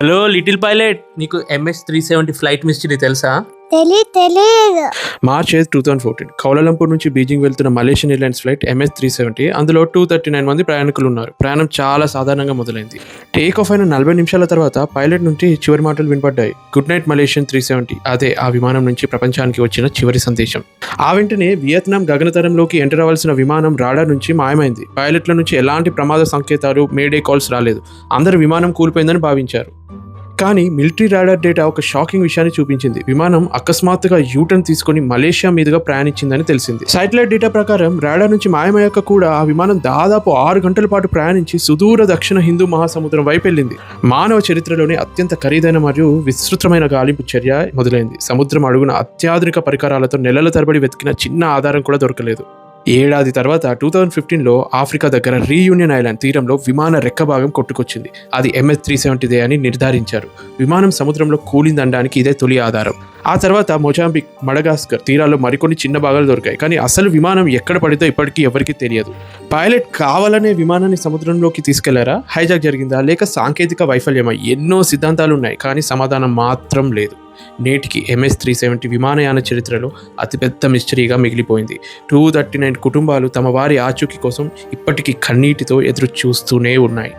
Hello little pilot, నీకు MS-370 flight mystery తెలుసా? తెలీదు. మార్చ్ 8, 2014 కౌలాలంపూర్ నుంచి బీజింగ్ వెళ్తున్న మలేషియన్ ఎయిర్లైన్స్ ఫ్లైట్ MS-370. అందులో 239 మంది ప్రయాణికులు ఉన్నారు. ప్రయాణం చాలా సాధారణంగా మొదలైంది. టేక్ ఆఫ్ అయిన 40 నిమిషాల తర్వాత పైలట్ నుంచి చివరి మాటలు వినపడ్డాయి. Good night Malaysian 370. అదే ఆ విమానం నుంచి ప్రపంచానికి వచ్చిన చివరి సందేశం. ఆ వెంటనే వియత్నాం గగనతరంలోకి ఎంటర్ అవ్వాల్సిన విమానం రాడార్ నుంచి మాయమైంది. పైలట్ల నుంచి ఎలాంటి ప్రమాద సంకేతాలు, మేడే కాల్స్ రాలేదు. అందరూ విమానం కూలిపోయిందని భావించారు. కానీ మిలిటరీ రాడార్ డేటా ఒక షాకింగ్ విషయాన్ని చూపించింది. విమానం అకస్మాత్తుగా యూటర్న్ తీసుకుని మలేషియా మీదుగా ప్రయాణించిందని తెలిసింది. శాటిలైట్ డేటా ప్రకారం రాడార్ నుంచి మాయమయ్యాక కూడా ఆ విమానం దాదాపు 6 గంటల పాటు ప్రయాణించి సుదూర దక్షిణ హిందూ మహాసముద్రం వైపు వెళ్ళింది. మానవ చరిత్రలోనే అత్యంత ఖరీదైన మరియు విస్తృతమైన గాలింపు చర్య మొదలైంది. సముద్రం అడుగున అత్యాధునిక పరికరాలతో నెలల తరబడి వెతికిన చిన్న ఆధారం కూడా దొరకలేదు. ఏడాది తర్వాత 2015లో ఆఫ్రికా దగ్గర రీయూనియన్ ఐలాండ్ తీరంలో విమాన రెక్క భాగం కొట్టుకొచ్చింది. అది MS-370 అని నిర్ధారించారు. విమానం సముద్రంలో కూలిందనడానికి ఇదే తొలి ఆధారం. ఆ తర్వాత మొజాంబిక్, మడగాస్కర్ తీరాల్లో మరికొన్ని చిన్న భాగాలు దొరికాయి. కానీ అసలు విమానం ఎక్కడ పడితే ఇప్పటికీ ఎవరికీ తెలియదు. పైలట్ కావాలనే విమానాన్ని సముద్రంలోకి తీసుకెళ్లారా, హైజాక్ జరిగిందా, లేక సాంకేతిక వైఫల్యమా? ఎన్నో సిద్ధాంతాలు ఉన్నాయి, కానీ సమాధానం మాత్రం లేదు. నేటికి MS-370 విమానయాన చరిత్రలో అతిపెద్ద మిస్టరీగా మిగిలిపోయింది. 239 కుటుంబాలు తమ వారి ఆచూకీ కోసం ఇప్పటికీ కన్నీటితో ఎదురు చూస్తూనే ఉన్నాయి.